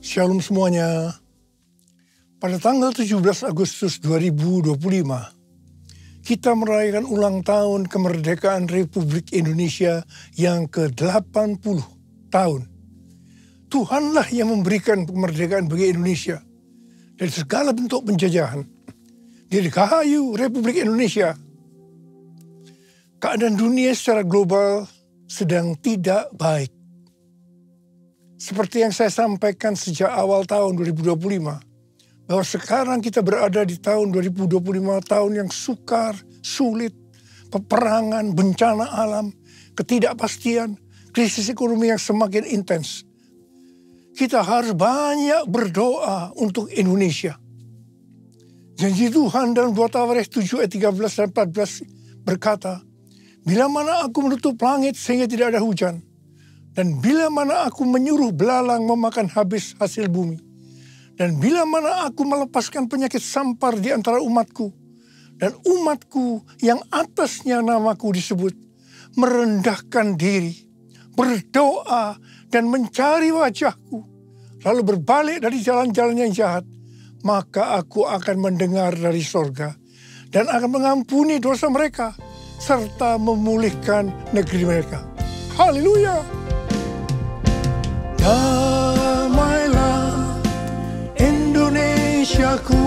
Shalom semuanya. Pada tanggal 17 Agustus 2025, kita merayakan ulang tahun kemerdekaan Republik Indonesia yang ke-80 tahun. Tuhanlah yang memberikan kemerdekaan bagi Indonesia dari segala bentuk penjajahan. Dirgahayu Republik Indonesia. Keadaan dunia secara global sedang tidak baik. Seperti yang saya sampaikan sejak awal tahun 2025, bahwa sekarang kita berada di tahun 2025, tahun yang sukar, sulit, peperangan, bencana alam, ketidakpastian, krisis ekonomi yang semakin intens. Kita harus banyak berdoa untuk Indonesia. Janji Tuhan dalam 2 Tawarikh 7 ayat 13 dan 14 berkata, "Bila mana aku menutup langit sehingga tidak ada hujan, dan bila mana aku menyuruh belalang memakan habis hasil bumi, dan bila mana aku melepaskan penyakit sampar di antara umatku, dan umatku yang atasnya namaku disebut, merendahkan diri, berdoa, dan mencari wajahku, lalu berbalik dari jalan-jalan yang jahat, maka aku akan mendengar dari sorga, dan akan mengampuni dosa mereka, serta memulihkan negeri mereka." Haleluya! Damailah Indonesiaku,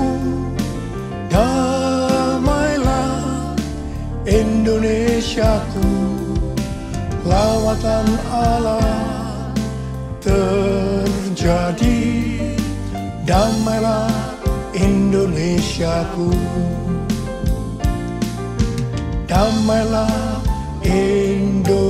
damailah Indonesiaku, lawatan Allah terjadi, damailah Indonesiaku, damailah Indonesiaku.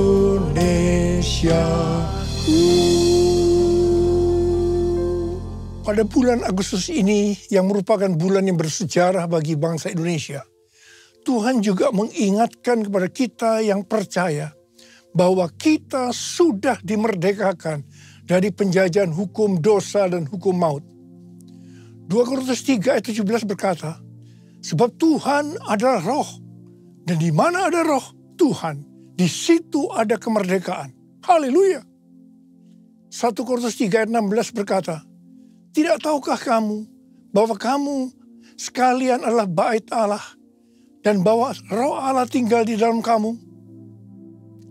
Pada bulan Agustus ini yang merupakan bulan yang bersejarah bagi bangsa Indonesia, Tuhan juga mengingatkan kepada kita yang percaya bahwa kita sudah dimerdekakan dari penjajahan hukum dosa dan hukum maut. 2 Korintus 3 ayat 17 berkata, "Sebab Tuhan adalah roh, dan di mana ada roh Tuhan, di situ ada kemerdekaan." Haleluya! 1 Korintus 3 ayat 16 berkata, "Tidak tahukah kamu bahwa kamu sekalian adalah bait Allah dan bahwa roh Allah tinggal di dalam kamu?"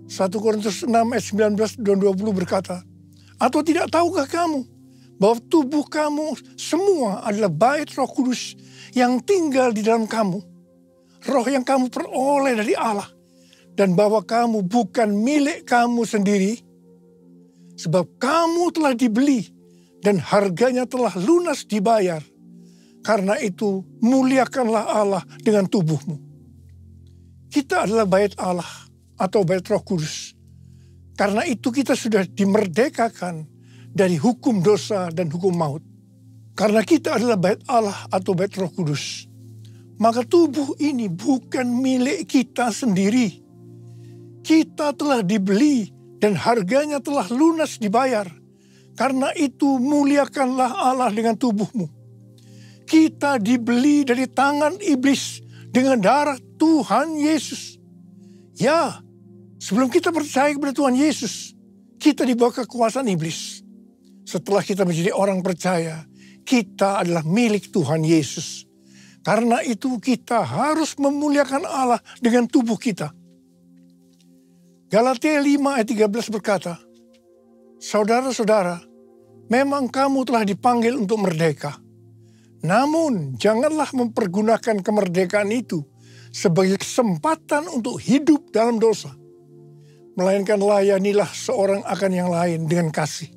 1 Korintus 6 ayat 19 dan 20 berkata, "Atau tidak tahukah kamu bahwa tubuh kamu semua adalah bait Roh Kudus yang tinggal di dalam kamu, roh yang kamu peroleh dari Allah, dan bahwa kamu bukan milik kamu sendiri, sebab kamu telah dibeli dan harganya telah lunas dibayar. Karena itu muliakanlah Allah dengan tubuhmu." Kita adalah bait Allah atau bait Roh Kudus. Karena itu kita sudah dimerdekakan dari hukum dosa dan hukum maut. Karena kita adalah bait Allah atau bait Roh Kudus, maka tubuh ini bukan milik kita sendiri. Kita telah dibeli dan harganya telah lunas dibayar. Karena itu muliakanlah Allah dengan tubuhmu. Kita dibeli dari tangan iblis dengan darah Tuhan Yesus. Ya, sebelum kita percaya kepada Tuhan Yesus, kita di bawah kekuasaan iblis. Setelah kita menjadi orang percaya, kita adalah milik Tuhan Yesus. Karena itu kita harus memuliakan Allah dengan tubuh kita. Galatia 5 ayat 13 berkata, "Saudara-saudara, memang kamu telah dipanggil untuk merdeka. Namun janganlah mempergunakan kemerdekaan itu sebagai kesempatan untuk hidup dalam dosa. Melainkan layanilah seorang akan yang lain dengan kasih."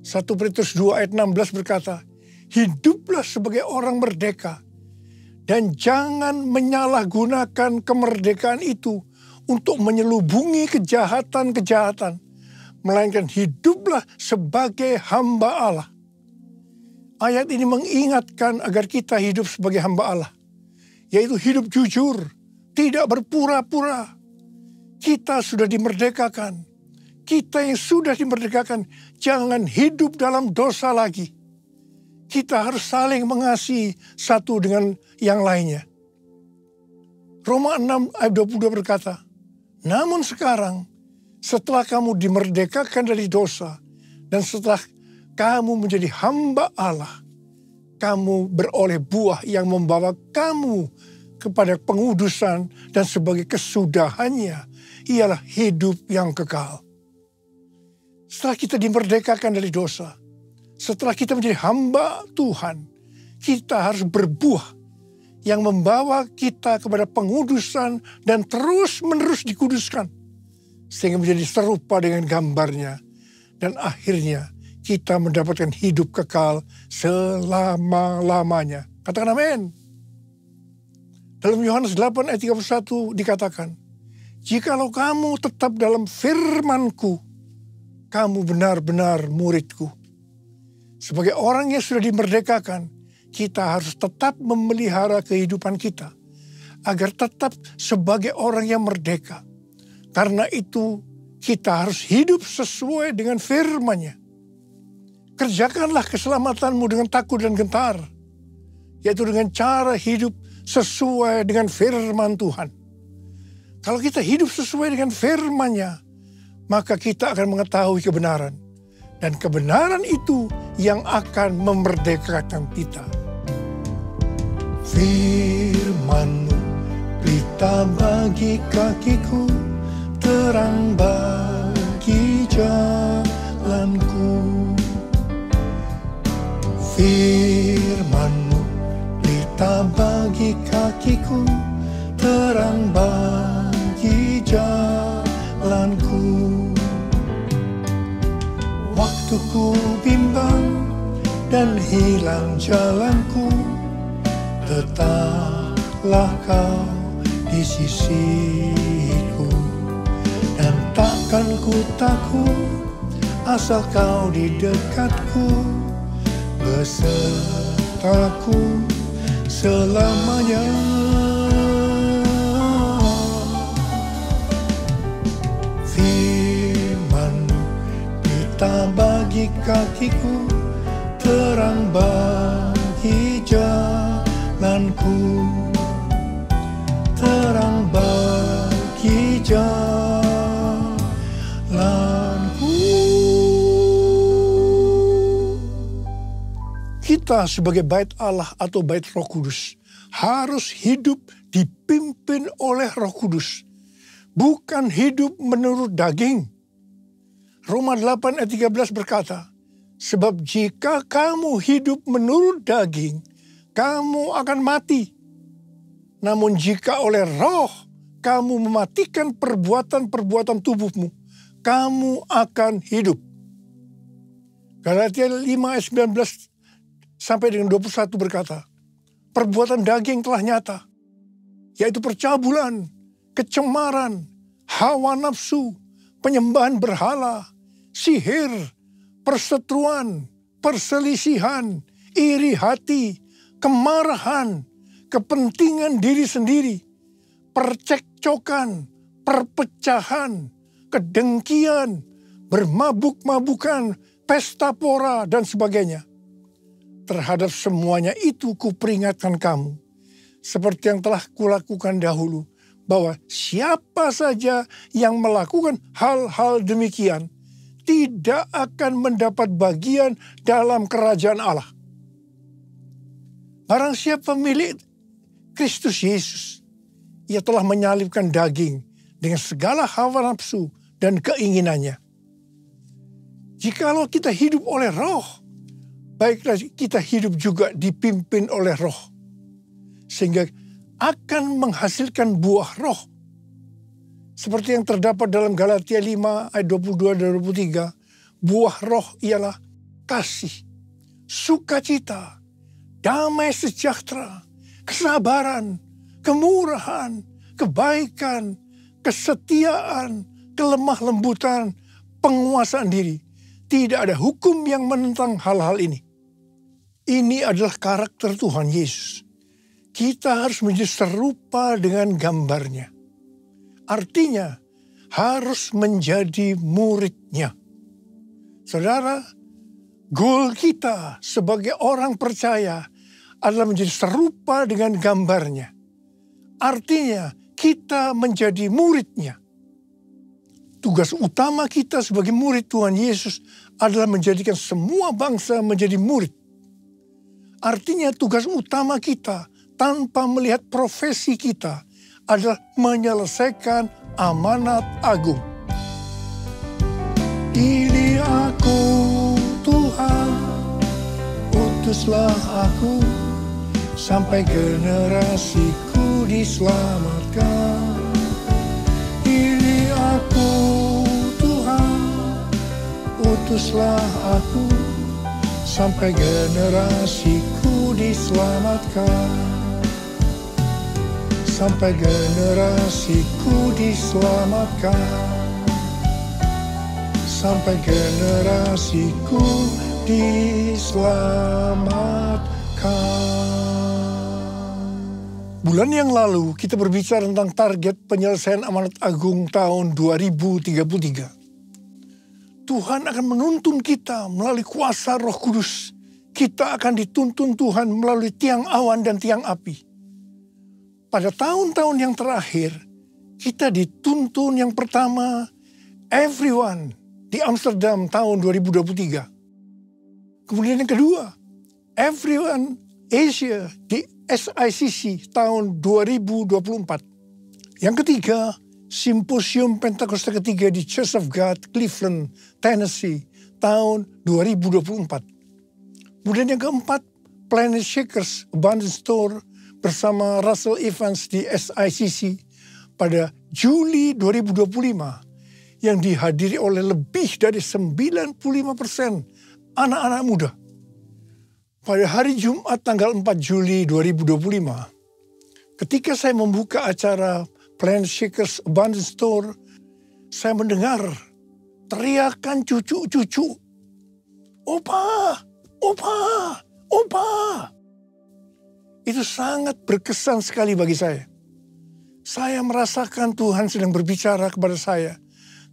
1 Petrus 2 ayat 16 berkata, "Hiduplah sebagai orang merdeka, dan jangan menyalahgunakan kemerdekaan itu untuk menyelubungi kejahatan-kejahatan, melainkan hiduplah sebagai hamba Allah." Ayat ini mengingatkan agar kita hidup sebagai hamba Allah, yaitu hidup jujur, tidak berpura-pura. Kita sudah dimerdekakan. Kita yang sudah dimerdekakan, jangan hidup dalam dosa lagi. Kita harus saling mengasihi satu dengan yang lainnya. Roma 6 ayat 22 berkata, "Namun sekarang, setelah kamu dimerdekakan dari dosa, dan setelah kamu menjadi hamba Allah. Kamu beroleh buah yang membawa kamu kepada pengudusan dan sebagai kesudahannya ialah hidup yang kekal. Setelah kita dimerdekakan dari dosa, setelah kita menjadi hamba Tuhan, kita harus berbuah yang membawa kita kepada pengudusan dan terus-menerus dikuduskan. Sehingga menjadi serupa dengan gambarnya. Dan akhirnya kita mendapatkan hidup kekal selama-lamanya. Katakan amin. Dalam Yohanes 8 ayat 31 dikatakan, jikalau kamu tetap dalam firman-Ku, kamu benar-benar murid-Ku. Sebagai orang yang sudah dimerdekakan, kita harus tetap memelihara kehidupan kita. Agar tetap sebagai orang yang merdeka. Karena itu kita harus hidup sesuai dengan firman-Nya. Kerjakanlah keselamatanmu dengan takut dan gentar. Yaitu dengan cara hidup sesuai dengan firman Tuhan. Kalau kita hidup sesuai dengan firman-Nya, maka kita akan mengetahui kebenaran. Dan kebenaran itu yang akan memerdekakan kita. Firman-Mu pelita bagi kakiku, terang bagi jalanku. Firman-Mu pelita bagi kakiku, terang bagi jalanku. Waktu ku bimbang dan hilang jalanku, tetaplah Kau di sisiku. Dan takkan ku takut asal Kau di dekatku, besertaku selamanya. Firman-Mu pelita bagi kakiku, terang bagi jalanku, terang bagi jalanku. Kita sebagai bait Allah atau bait Roh Kudus harus hidup dipimpin oleh Roh Kudus. Bukan hidup menurut daging. Roma 8 ayat 13 berkata, sebab jika kamu hidup menurut daging, kamu akan mati. Namun jika oleh Roh kamu mematikan perbuatan-perbuatan tubuhmu, kamu akan hidup. Galatia 5 ayat 19 sampai dengan 21 berkata, perbuatan daging telah nyata, yaitu percabulan, kecemaran, hawa nafsu, penyembahan berhala, sihir, perseteruan, perselisihan, iri hati, kemarahan, kepentingan diri sendiri, percekcokan, perpecahan, kedengkian, bermabuk-mabukan, pesta pora, dan sebagainya. Terhadap semuanya itu kuperingatkan kamu, seperti yang telah kulakukan dahulu, bahwa siapa saja yang melakukan hal-hal demikian tidak akan mendapat bagian dalam kerajaan Allah. Barang siapa milik Kristus Yesus, ia telah menyalibkan daging dengan segala hawa nafsu dan keinginannya. Jikalau kita hidup oleh Roh, baiklah kita hidup juga dipimpin oleh Roh. Sehingga akan menghasilkan buah Roh. Seperti yang terdapat dalam Galatia 5 ayat 22 dan 23. Buah Roh ialah kasih, sukacita, damai sejahtera, kesabaran, kemurahan, kebaikan, kesetiaan, kelemah lembutan, penguasaan diri. Tidak ada hukum yang menentang hal-hal ini. Ini adalah karakter Tuhan Yesus. Kita harus menjadi serupa dengan gambarnya. Artinya harus menjadi muridnya. Saudara, goal kita sebagai orang percaya adalah menjadi serupa dengan gambarnya. Artinya kita menjadi muridnya. Tugas utama kita sebagai murid Tuhan Yesus adalah menjadikan semua bangsa menjadi murid. Artinya tugas utama kita tanpa melihat profesi kita adalah menyelesaikan amanat agung. Ini aku Tuhan, utuslah aku sampai generasiku diselamatkan. Ini aku Tuhan, utuslah aku sampai generasiku diselamatkan. Sampai generasiku diselamatkan. Sampai generasiku diselamatkan. Bulan yang lalu kita berbicara tentang target penyelesaian amanat agung tahun 2033. Tuhan akan menuntun kita melalui kuasa Roh Kudus. Kita akan dituntun Tuhan melalui tiang awan dan tiang api. Pada tahun-tahun yang terakhir, kita dituntun yang pertama, everyone di Amsterdam tahun 2023. Kemudian yang kedua, everyone Asia di SICC tahun 2024. Yang ketiga, Simposium Pentakosta ketiga di Church of God, Cleveland, Tennessee, tahun 2024. Kemudian yang keempat, Planet Shakers Abundance Tour bersama Russell Evans di SICC pada Juli 2025 yang dihadiri oleh lebih dari 95% anak-anak muda. Pada hari Jumat tanggal 4 Juli 2025, ketika saya membuka acara Planet Shakers Abundance Tour, saya mendengar teriakan cucu-cucu, "Opa, opa, opa." Itu sangat berkesan sekali bagi saya. Saya merasakan Tuhan sedang berbicara kepada saya,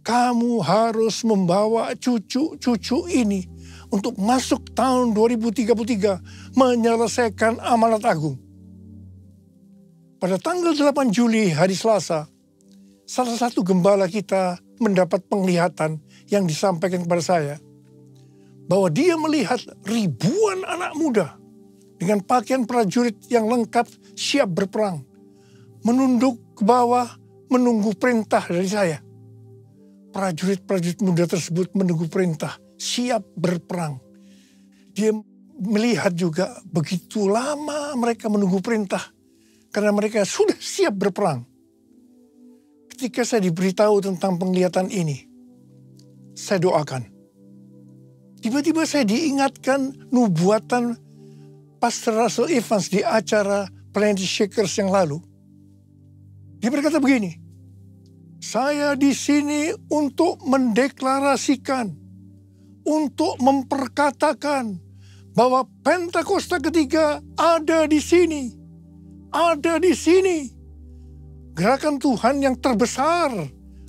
kamu harus membawa cucu-cucu ini untuk masuk tahun 2033 menyelesaikan amanat agung. Pada tanggal 8 Juli hari Selasa, salah satu gembala kita mendapat penglihatan yang disampaikan kepada saya bahwa dia melihat ribuan anak muda dengan pakaian prajurit yang lengkap siap berperang, menunduk ke bawah menunggu perintah dari saya. Prajurit-prajurit muda tersebut menunggu perintah, siap berperang. Dia melihat juga begitu lama mereka menunggu perintah karena mereka sudah siap berperang. Ketika saya diberitahu tentang penglihatan ini, saya doakan. Tiba-tiba saya diingatkan nubuatan Pastor Russell Evans di acara Planet Shakers yang lalu. Dia berkata begini, saya di sini untuk mendeklarasikan, untuk memperkatakan bahwa Pentakosta ketiga ada di sini. Ada di sini. Gerakan Tuhan yang terbesar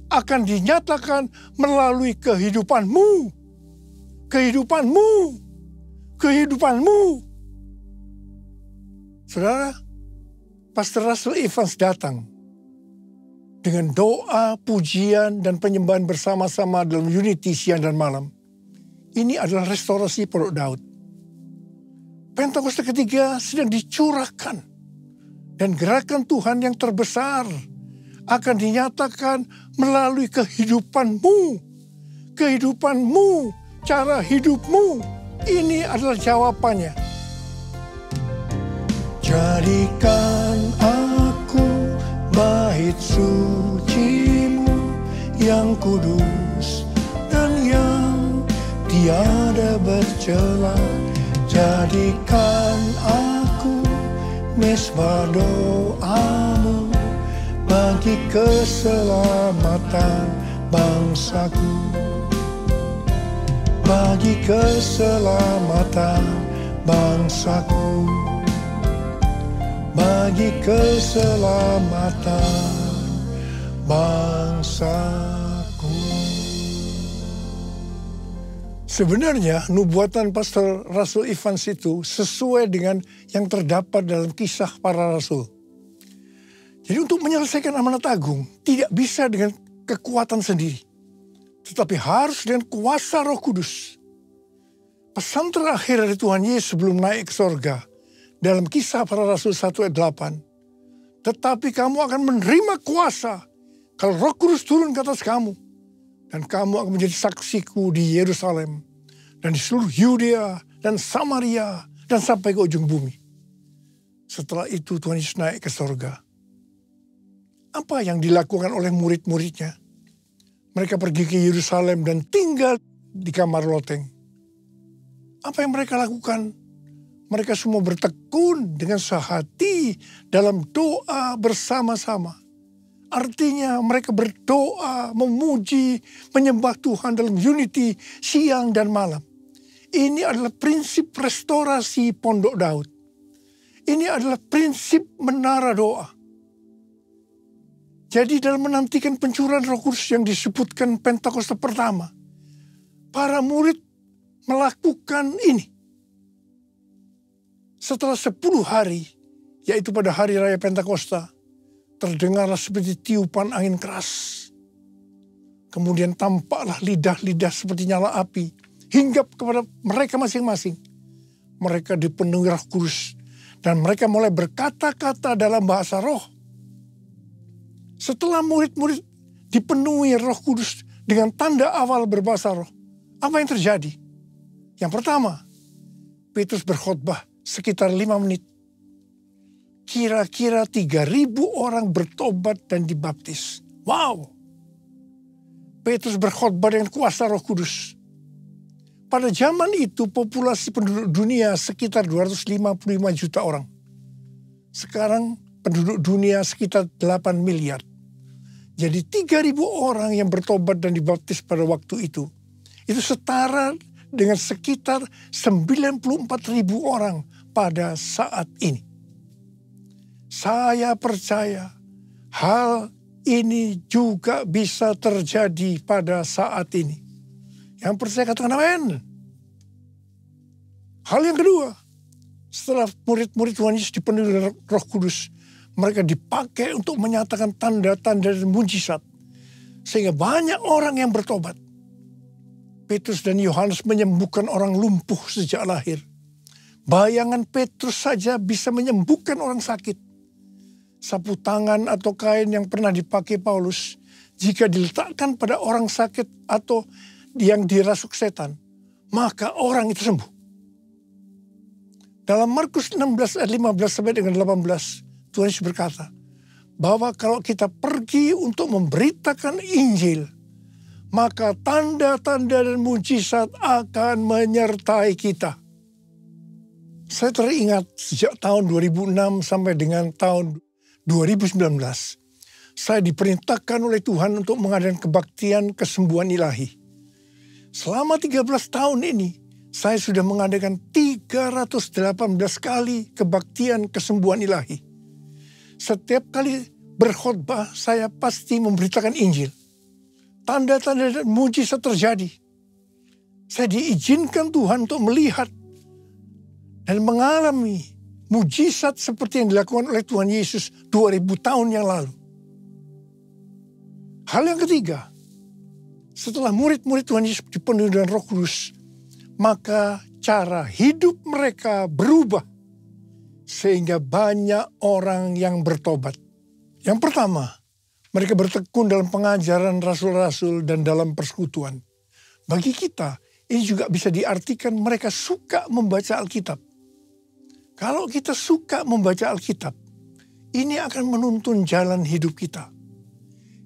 akan dinyatakan melalui kehidupanmu. Kehidupanmu. Kehidupanmu. Saudara, Pastor Russell Evans datang dengan doa, pujian, dan penyembahan bersama-sama dalam unity siang dan malam. Ini adalah restorasi Pondok Daud. Pentakosta ketiga sedang dicurahkan. Dan gerakan Tuhan yang terbesar akan dinyatakan melalui kehidupanmu. Kehidupanmu, cara hidupmu. Ini adalah jawabannya. Jadikan aku bait sucimu yang kudus dan yang tiada bercela. Jadikan aku mesbah doamu bagi keselamatan bangsaku. Bagi keselamatan bangsaku. Bagi keselamatan bangsaku. Sebenarnya nubuatan Pastor Russell Evans itu sesuai dengan yang terdapat dalam Kisah Para Rasul. Jadi untuk menyelesaikan amanat agung tidak bisa dengan kekuatan sendiri. Tetapi harus dengan kuasa Roh Kudus. Pesan terakhir dari Tuhan Yesus sebelum naik ke sorga dalam Kisah Para Rasul 1 ayat 8. Tetapi kamu akan menerima kuasa kalau Roh Kudus turun ke atas kamu. Dan kamu akan menjadi saksiku di Yerusalem dan di seluruh Yudea dan Samaria dan sampai ke ujung bumi. Setelah itu Tuhan Yesus naik ke sorga. Apa yang dilakukan oleh murid-muridnya? Mereka pergi ke Yerusalem dan tinggal di kamar loteng. Apa yang mereka lakukan? Mereka semua bertekun dengan sehati dalam doa bersama-sama. Artinya mereka berdoa, memuji, menyembah Tuhan dalam unity siang dan malam. Ini adalah prinsip restorasi Pondok Daud. Ini adalah prinsip menara doa. Jadi dalam menantikan pencurahan Roh Kudus yang disebutkan Pentakosta pertama, para murid melakukan ini. Setelah 10 hari, yaitu pada hari raya Pentakosta, terdengarlah seperti tiupan angin keras. Kemudian tampaklah lidah-lidah seperti nyala api, hinggap kepada mereka masing-masing. Mereka dipenuhi Roh Kudus, dan mereka mulai berkata-kata dalam bahasa roh. Setelah murid-murid dipenuhi Roh Kudus dengan tanda awal berbahasa roh, apa yang terjadi? Yang pertama, Petrus berkhotbah sekitar 5 menit. Kira-kira 3.000 orang bertobat dan dibaptis. Wow! Petrus berkhotbah dengan kuasa Roh Kudus. Pada zaman itu populasi penduduk dunia sekitar 255 juta orang. Sekarang penduduk dunia sekitar 8 miliar. Jadi 3.000 orang yang bertobat dan dibaptis pada waktu itu. Itu setara dengan sekitar 94.000 orang pada saat ini. Saya percaya hal ini juga bisa terjadi pada saat ini. Yang percaya katakan amin. Hal yang kedua, setelah murid-murid Tuhan Yesus dipenuhi dengan Roh Kudus, mereka dipakai untuk menyatakan tanda-tanda dan mujizat. Sehingga banyak orang yang bertobat. Petrus dan Yohanes menyembuhkan orang lumpuh sejak lahir. Bayangan Petrus saja bisa menyembuhkan orang sakit. Sapu tangan atau kain yang pernah dipakai Paulus, jika diletakkan pada orang sakit atau yang dirasuk setan, maka orang itu sembuh. Dalam Markus 16 ayat 15 sampai dengan 18, Tuhan Yesus berkata, bahwa kalau kita pergi untuk memberitakan Injil, maka tanda-tanda dan mujizat akan menyertai kita. Saya teringat sejak tahun 2006 sampai dengan tahun 2019, saya diperintahkan oleh Tuhan untuk mengadakan kebaktian kesembuhan ilahi. Selama 13 tahun ini, saya sudah mengadakan 318 kali kebaktian kesembuhan ilahi. Setiap kali berkhotbah, saya pasti memberitakan Injil. Tanda-tanda dan mujizat terjadi. Saya diizinkan Tuhan untuk melihat dan mengalami mujizat seperti yang dilakukan oleh Tuhan Yesus 2000 tahun yang lalu. Hal yang ketiga, setelah murid-murid Tuhan Yesus dipenuhi dengan Roh Kudus, maka cara hidup mereka berubah sehingga banyak orang yang bertobat. Yang pertama, mereka bertekun dalam pengajaran rasul-rasul dan dalam persekutuan. Bagi kita, ini juga bisa diartikan mereka suka membaca Alkitab. Kalau kita suka membaca Alkitab, ini akan menuntun jalan hidup kita.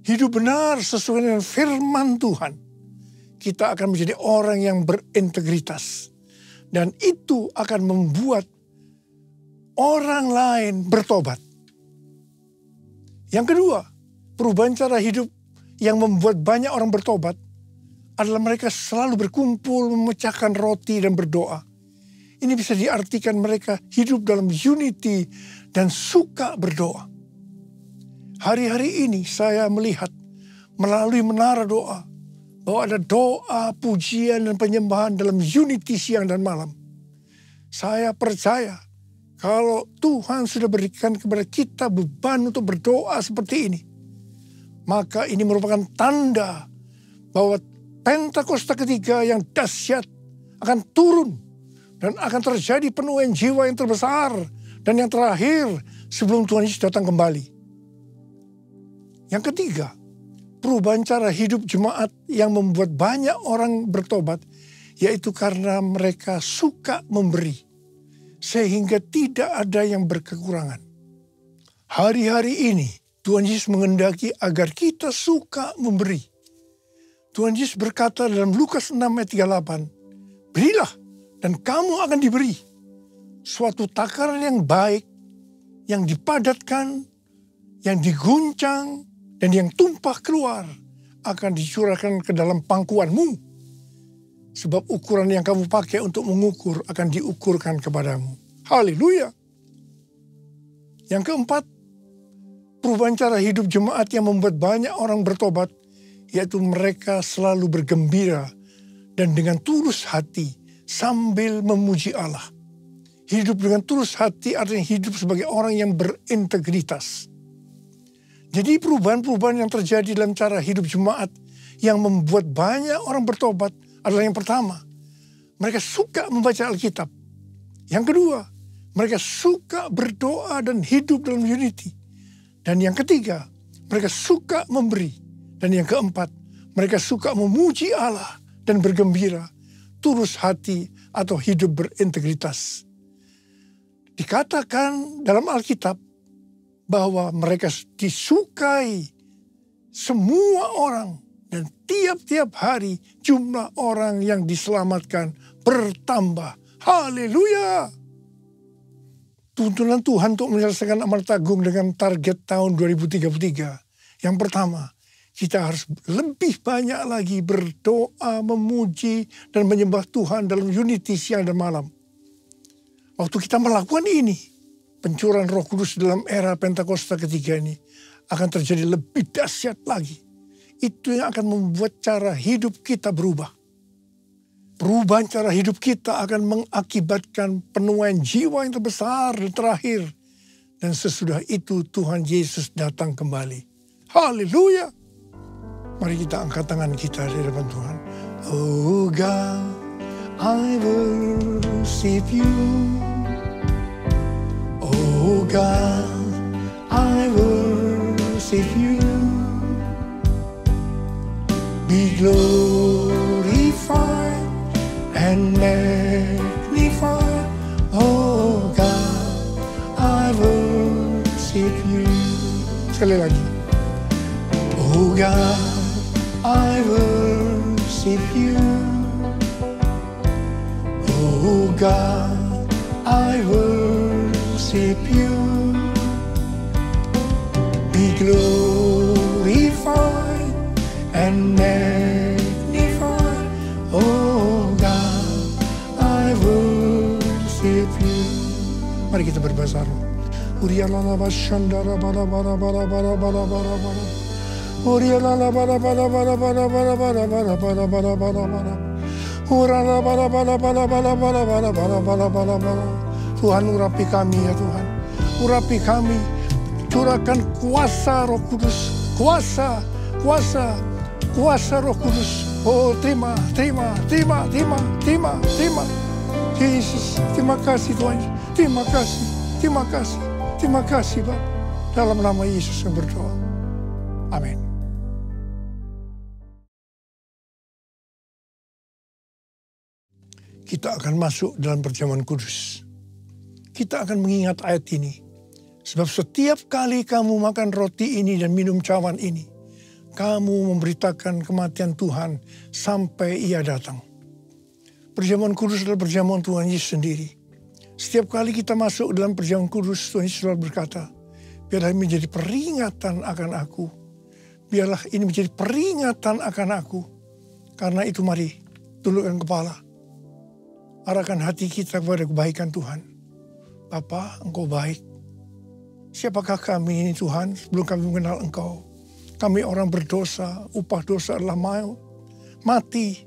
Hidup benar sesuai dengan firman Tuhan. Kita akan menjadi orang yang berintegritas. Dan itu akan membuat orang lain bertobat. Yang kedua, perubahan cara hidup yang membuat banyak orang bertobat adalah mereka selalu berkumpul, memecahkan roti dan berdoa. Ini bisa diartikan mereka hidup dalam unity dan suka berdoa. Hari-hari ini saya melihat melalui menara doa bahwa ada doa, pujian, dan penyembahan dalam unity siang dan malam. Saya percaya kalau Tuhan sudah berikan kepada kita beban untuk berdoa seperti ini, maka ini merupakan tanda bahwa Pentakosta ketiga yang dahsyat akan turun. Dan akan terjadi penuaian jiwa yang terbesar dan yang terakhir sebelum Tuhan Yesus datang kembali. Yang ketiga, perubahan cara hidup jemaat yang membuat banyak orang bertobat, yaitu karena mereka suka memberi, sehingga tidak ada yang berkekurangan. Hari-hari ini Tuhan Yesus menghendaki agar kita suka memberi. Tuhan Yesus berkata dalam Lukas 6 ayat 38, berilah dan kamu akan diberi. Suatu takaran yang baik, yang dipadatkan, yang diguncang, dan yang tumpah keluar akan dicurahkan ke dalam pangkuanmu. Sebab ukuran yang kamu pakai untuk mengukur akan diukurkan kepadamu. Haleluya. Yang keempat, perubahan cara hidup jemaat yang membuat banyak orang bertobat, yaitu mereka selalu bergembira dan dengan tulus hati sambil memuji Allah. Hidup dengan tulus hati artinya hidup sebagai orang yang berintegritas. Jadi perubahan-perubahan yang terjadi dalam cara hidup jemaat yang membuat banyak orang bertobat adalah yang pertama, mereka suka membaca Alkitab. Yang kedua, mereka suka berdoa dan hidup dalam unity. Dan yang ketiga, mereka suka memberi. Dan yang keempat, mereka suka memuji Allah dan bergembira, tulus hati atau hidup berintegritas. Dikatakan dalam Alkitab bahwa mereka disukai semua orang dan tiap-tiap hari jumlah orang yang diselamatkan bertambah. Haleluya! Tuntunan Tuhan untuk menyelesaikan amal tagung dengan target tahun 2033. Yang pertama, kita harus lebih banyak lagi berdoa, memuji, dan menyembah Tuhan dalam unity siang dan malam. Waktu kita melakukan ini, pencurahan Roh Kudus dalam era Pentakosta ketiga ini akan terjadi lebih dahsyat lagi. Itu yang akan membuat cara hidup kita berubah. Perubahan cara hidup kita akan mengakibatkan penuaian jiwa yang terbesar dan terakhir. Dan sesudah itu Tuhan Yesus datang kembali. Haleluya! Mari kita angkat tangan kita di depan Tuhan. Oh God, I worship you. Oh God, I worship you. Be glorified and magnified. Oh God, I worship you. Sekali lagi. Oh God, I worship you. Oh God, I worship you. Be glorified and magnified. Oh God, I worship you. Mari kita berbahasa roh. Urialala bashandara bara bara bara bara bara bara bara. Urialala bara bara bara bara bara bara bara bara bara bara bara. Urala bara bara bara bara bara bara bara bara bara bara. Tuhan urapi kami ya Tuhan. Urapi kami. Curahkan kuasa Roh Kudus. Kuasa, kuasa, kuasa Roh Kudus. Oh terima, terima, terima, terima, terima, terima. Yesus, terima kasih Tuhan. Terima kasih, terima kasih, terima kasih Bapak. Dalam nama Yesus yang berdoa. Amin. Kita akan masuk dalam perjamuan kudus. Kita akan mengingat ayat ini. Sebab setiap kali kamu makan roti ini dan minum cawan ini, kamu memberitakan kematian Tuhan sampai Ia datang. Perjamuan kudus adalah perjamuan Tuhan Yesus sendiri. Setiap kali kita masuk dalam perjamuan kudus, Tuhan Yesus selalu berkata, biarlah ini menjadi peringatan akan aku. Biarlah ini menjadi peringatan akan aku. Karena itu mari, tundukkan kepala. Arahkan hati kita kepada kebaikan Tuhan. Bapa, Engkau baik. Siapakah kami ini Tuhan sebelum kami mengenal Engkau? Kami orang berdosa, upah dosa adalah maut, mati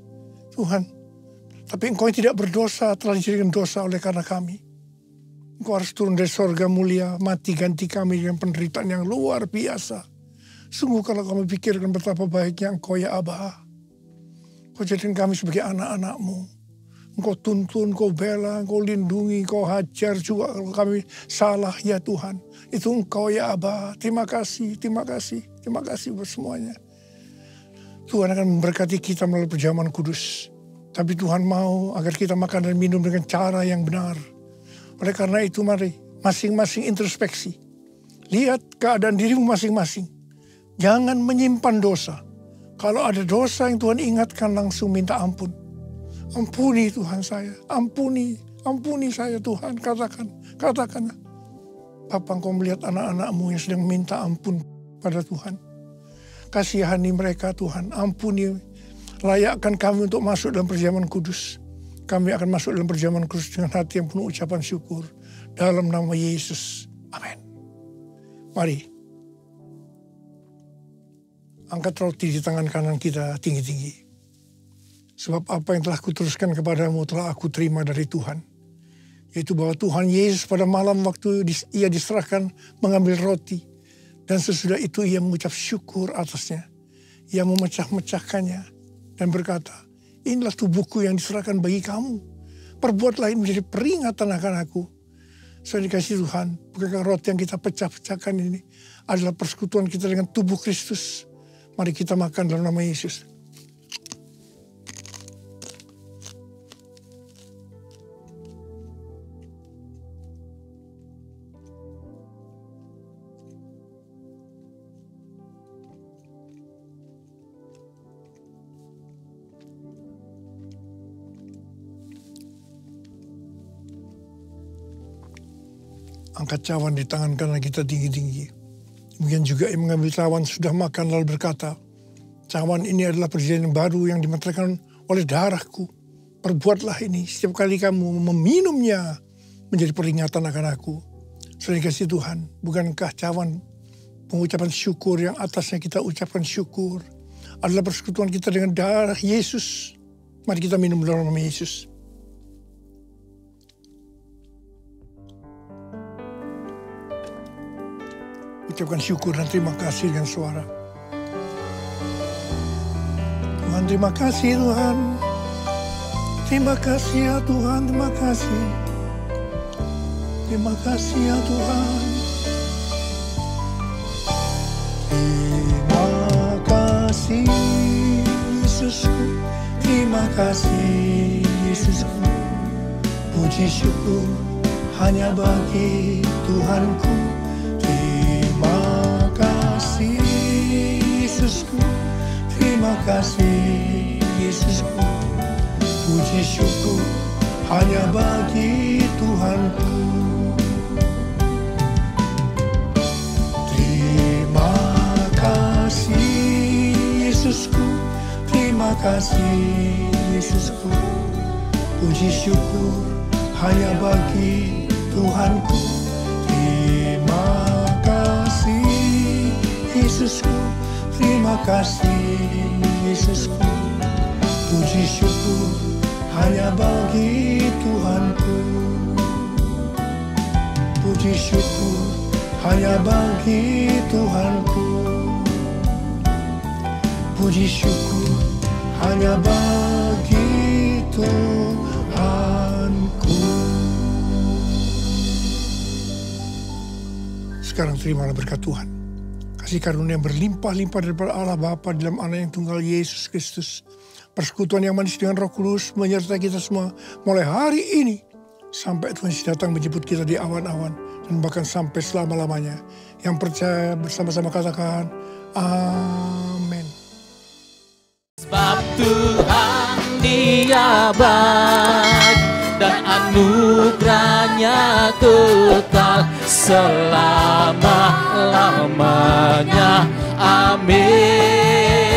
Tuhan. Tapi Engkau yang tidak berdosa telah dijadikan dosa oleh karena kami. Engkau harus turun dari sorga mulia, mati ganti kami dengan penderitaan yang luar biasa. Sungguh kalau kami pikirkan betapa baiknya Engkau ya Aba. Kau jadikan kami sebagai anak-anak-Mu. Engkau tuntun, Engkau bela, Engkau lindungi, Engkau hajar juga kalau kami salah ya Tuhan. Itu Engkau ya Aba. Terima kasih buat semuanya. Tuhan akan memberkati kita melalui perjamuan kudus. Tapi Tuhan mau agar kita makan dan minum dengan cara yang benar. Oleh karena itu mari masing-masing introspeksi. Lihat keadaan dirimu masing-masing. Jangan menyimpan dosa. Kalau ada dosa yang Tuhan ingatkan, langsung minta ampun. Ampuni Tuhan saya, ampuni saya Tuhan, katakan. Bapa, Engkau melihat anak-anak-Mu yang sedang minta ampun pada Tuhan. Kasihani mereka Tuhan, ampuni. Layakkan kami untuk masuk dalam perjamuan kudus. Kami akan masuk dalam perjamuan kudus dengan hati yang penuh ucapan syukur. Dalam nama Yesus, amin. Mari, angkat roti di tangan kanan kita tinggi-tinggi. Sebab apa yang telah kuteruskan kepadamu telah aku terima dari Tuhan. Yaitu bahwa Tuhan Yesus pada malam waktu ia diserahkan mengambil roti. Dan sesudah itu ia mengucap syukur atasnya. Ia memecah-mecahkannya dan berkata, inilah tubuhku yang diserahkan bagi kamu. Perbuatlah ini menjadi peringatan akan aku. Saya dikasih Tuhan, bukankah roti yang kita pecah-pecahkan ini adalah persekutuan kita dengan tubuh Kristus. Mari kita makan dalam nama Yesus. Angkat cawan di tangan kanan kita tinggi-tinggi. Demikian juga yang mengambil cawan sudah makan lalu berkata, cawan ini adalah perjanjian baru yang dimeteraikan oleh darahku. Perbuatlah ini setiap kali kamu meminumnya menjadi peringatan akan aku. Saudara dikasihi Tuhan, bukankah cawan pengucapan syukur yang atasnya kita ucapkan syukur adalah persekutuan kita dengan darah Yesus. Mari kita minum dalam nama Yesus. Ucapkan syukur dan terima kasih dengan suara. Tuhan, terima kasih Tuhan. Terima kasih ya Tuhan, terima kasih. Terima kasih ya Tuhan. Terima kasih Yesusku. Terima kasih Yesusku. Puji syukur hanya bagi Tuhanku. Terima kasih Yesusku, terima kasih Yesusku. Puji syukur hanya bagi Tuhanku. Terima kasih Yesusku, terima kasih Yesusku. Puji syukur hanya bagi Tuhanku. Terima kasih Yesusku, terima kasih Yesusku. Puji syukur hanya bagi Tuhanku. Puji syukur hanya bagi Tuhanku. Puji syukur hanya bagi Tuhanku. Sekarang terimalah berkat Tuhan. Kasih karunia yang berlimpah-limpah daripada Allah Bapa dalam Anak yang tunggal Yesus Kristus. Persekutuan yang manis dengan Roh Kudus menyertai kita semua mulai hari ini. Sampai Tuhan Yesus datang menjemput kita di awan-awan. Dan bahkan sampai selama-lamanya. Yang percaya bersama-sama katakan, amin. Sebab Tuhan Dia baik dan anugerahnya kekal selama-lamanya. Amin.